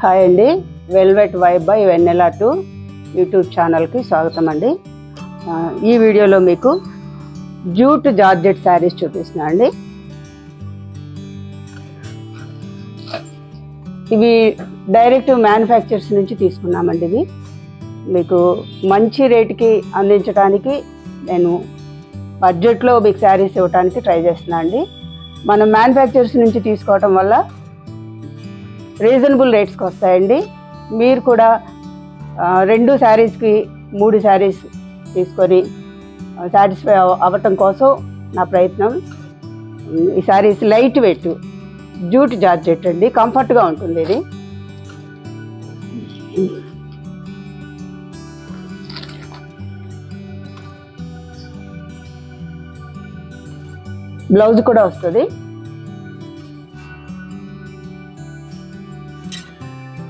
Hi అండి, velvet vibe by Vennela 2 YouTube ఛానల్కి స్వాగతం అండి. ఈ వీడియోలో మీకు జూట్ జార్జెట్ శారీస్ చూపిస్తున్నా అండి. ఇవి డైరెక్ట్ మ్యానుఫ్యాక్చర్స్ నుంచి తీసుకున్నామండి. ఇవి మీకు మంచి రేటుకి అందించడానికి నేను బడ్జెట్లో మీకు శారీస్ ఇవ్వడానికి ట్రై చేస్తున్నా అండి. మనం మ్యానుఫ్యాక్చర్స్ నుంచి తీసుకోవటం వల్ల రీజనబుల్ రేట్స్కి వస్తాయండి. మీరు కూడా 2 శారీస్కి 3 శారీస్ తీసుకొని సాటిస్ఫై అవ్వటం కోసం నా ప్రయత్నం. ఈ saris light weight jute georgette అండి, కంఫర్ట్గా ఉంటుంది. ఇది బ్లౌజ్ కూడా వస్తుంది.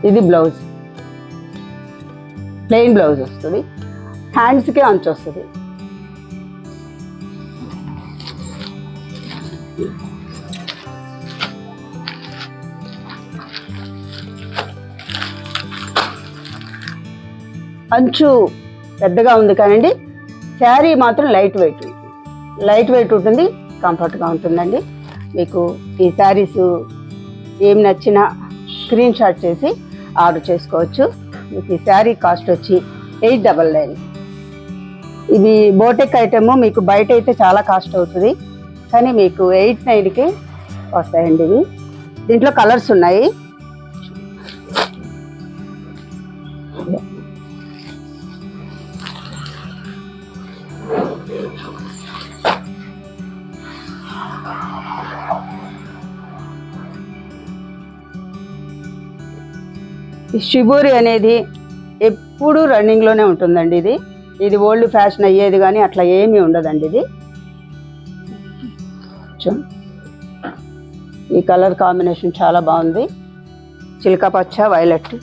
ఇది బ్లౌజ్, ప్లెయిన్ బ్లౌజ్ వస్తుంది. హ్యాండ్స్కే అంచు వస్తుంది. అంచు పెద్దగా ఉంది కానండి, శారీ మాత్రం లైట్ వెయిట్ ఉంటుంది, కంఫర్ట్గా ఉంటుందండి. మీకు ఈ శారీస్ ఏం నచ్చినా స్క్రీన్ షాట్ చేసి ఆర్డర్ చేసుకోవచ్చు. మీకు ఈ శారీ కాస్ట్ వచ్చి 899. ఇది బోటెక్ ఐటమ్. మీకు బయట అయితే చాలా కాస్ట్ అవుతుంది, కానీ మీకు 89కి వస్తాయండి. ఇవి దీంట్లో కలర్స్ ఉన్నాయి. ఈ షిబూరి అనేది ఎప్పుడు రన్నింగ్లోనే ఉంటుందండి. ఇది ఓల్డ్ ఫ్యాషన్ అయ్యేది కానీ అట్లా ఏమీ ఉండదండి. ఇది ఈ కలర్ కాంబినేషన్ చాలా బాగుంది, చిలక పచ్చ వైలెట్.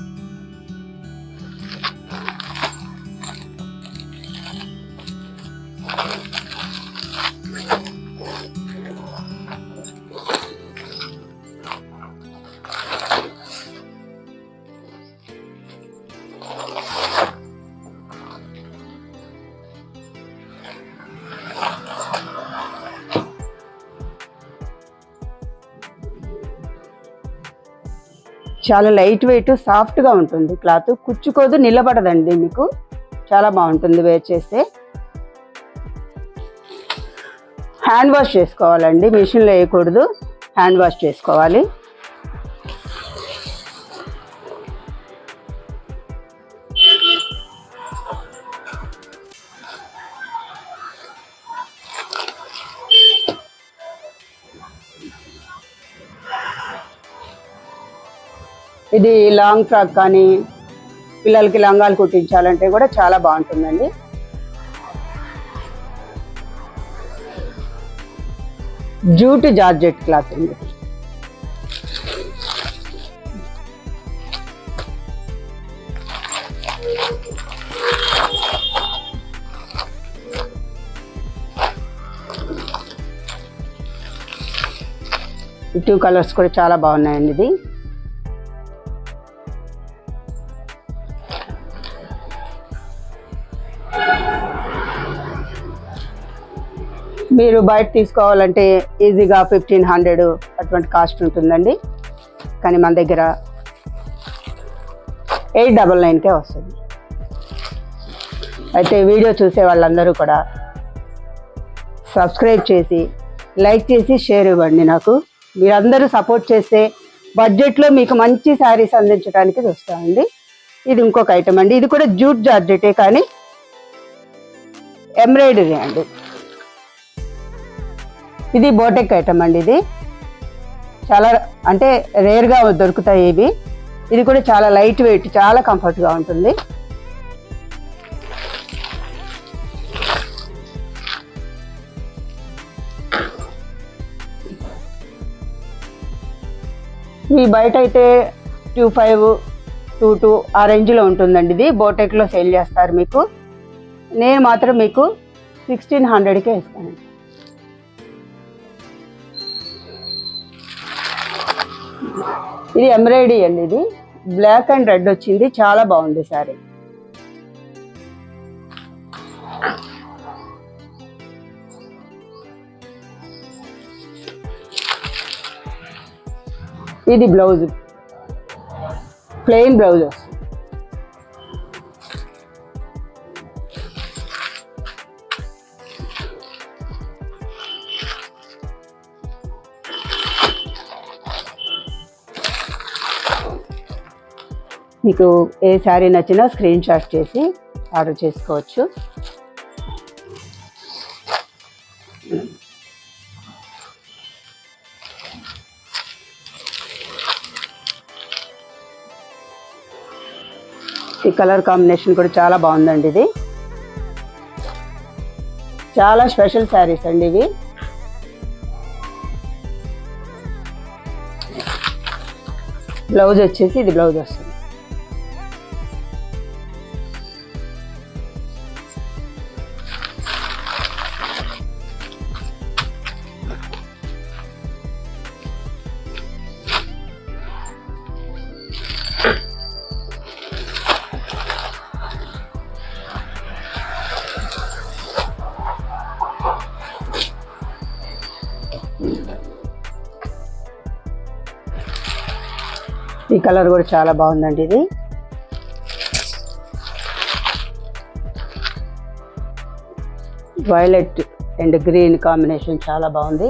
చాలా లైట్ వెయిట్, సాఫ్ట్గా ఉంటుంది. క్లాత్ కుచ్చుకోదు, నిలబడదండి. మీకు చాలా బాగుంటుంది వేర్ చేస్తే. హ్యాండ్ వాష్ చేసుకోవాలండి, మిషన్లో వేయకూడదు, హ్యాండ్ వాష్ చేసుకోవాలి. ఇది లాంగ్ ఫ్రాక్ కానీ పిల్లలకి లంగాలు కుట్టించాలంటే కూడా చాలా బాగుంటుందండి. జూట్ జార్జెట్ క్లాత్ అండి. ఈ 2 కలర్స్ కూడా చాలా బాగున్నాయండి. ఇది మీరు బయట తీసుకోవాలంటే ఈజీగా 1500 అటువంటి కాస్ట్ ఉంటుందండి, కానీ మన దగ్గర 899కే వస్తుంది. అయితే వీడియో చూసే వాళ్ళందరూ కూడా సబ్స్క్రైబ్ చేసి లైక్ చేసి షేర్ ఇవ్వండి. నాకు మీరందరూ సపోర్ట్ చేస్తే బడ్జెట్లో మీకు మంచి శారీస్ అందించడానికి చూస్తామండి. ఇది ఇంకొక ఐటమ్ అండి. ఇది కూడా జూట్ జార్జెటే కానీ ఎంబ్రాయిడరీ అండి. ఇది బోటెక్ ఐటమ్ అండి. ఇది చాలా అంటే రేర్గా దొరుకుతాయి ఇవి. ఇది కూడా చాలా లైట్ వెయిట్, చాలా కంఫర్ట్గా ఉంటుంది. ఈ బయట అయితే 25, 22 ఆ రేంజ్లో ఉంటుందండి. ఇది బోటెక్లో సేల్ చేస్తారు. మీకు నేను మాత్రం మీకు 1600కే ఇస్తానండి. ఇది ఎంబ్రాయిడరీ అండి. ఇది బ్లాక్ అండ్ రెడ్ వచ్చింది, చాలా బాగుంది శారీ. ఇది బ్లౌజ్, ప్లెయిన్ బ్లౌజ్ వస్తుంది. మీకు ఏ శారీ నచ్చినా స్క్రీన్ షాట్ చేసి ఆర్డర్ చేసుకోవచ్చు. ఈ కలర్ కాంబినేషన్ కూడా చాలా బాగుందండి. ఇది చాలా స్పెషల్ శారీస్ అండి ఇవి. బ్లౌజ్ వచ్చేసి ఇది బ్లౌజ్ వస్తుంది. ఈ కలర్ కూడా చాలా బాగుందండి. ఇది వైలెట్ అండ్ గ్రీన్ కాంబినేషన్ చాలా బాగుంది.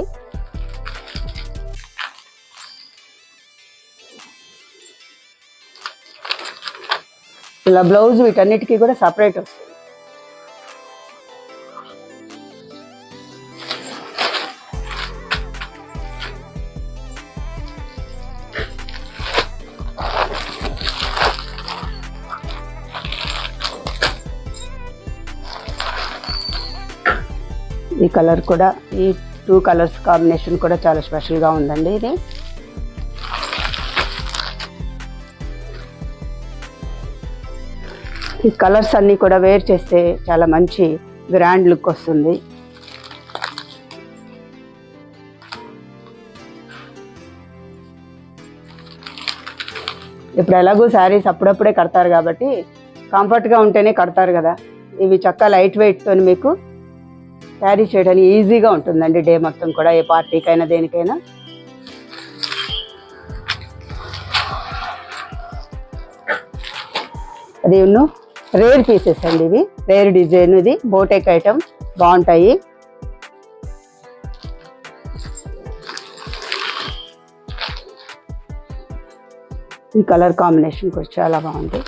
ఇలా బ్లౌజ్ వీటన్నిటికీ కూడా సపరేట్ వస్తుంది. ఈ కలర్ కూడా, ఈ 2 కలర్స్ కాంబినేషన్ కూడా చాలా స్పెషల్గా ఉందండి. ఇది ఈ కలర్స్ అన్నీ కూడా వేర్ చేస్తే చాలా మంచి గ్రాండ్ లుక్ వస్తుంది. ఇప్పుడు ఎలాగో శారీస్ అప్పుడప్పుడే కడతారు కాబట్టి కంఫర్ట్గా ఉంటేనే కడతారు కదా. ఇవి చక్కగా లైట్ వెయిట్తో మీకు క్యారీ చేయడానికి ఈజీగా ఉంటుందండి. డే మొత్తం కూడా ఏ పార్టీకైనా దేనికైనా. అది రేర్ పీసెస్ అండి ఇవి, రేర్ డిజైన్. ఇది బోటెక్ ఐటమ్, బాగుంటాయి. ఈ కలర్ కాంబినేషన్ కూడా చాలా బాగుంది.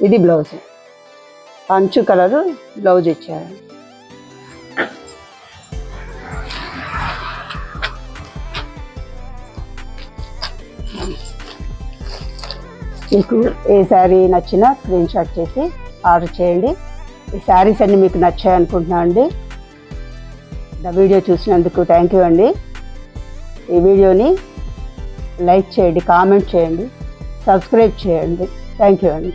ఇది బ్లౌజ్, అంచు కలరు బ్లౌజ్ ఇచ్చారు. మీకు ఏ శారీ నచ్చినా స్క్రీన్ షాట్ చేసి ఆర్డర్ చేయండి. ఈ శారీస్ అన్నీ మీకు నచ్చాయి అనుకుంటున్నాను అండి. నా వీడియో చూసినందుకు థ్యాంక్ యూ అండి. ఈ వీడియోని లైక్ చేయండి, కామెంట్ చేయండి, సబ్స్క్రైబ్ చేయండి. థ్యాంక్ యూ అండి.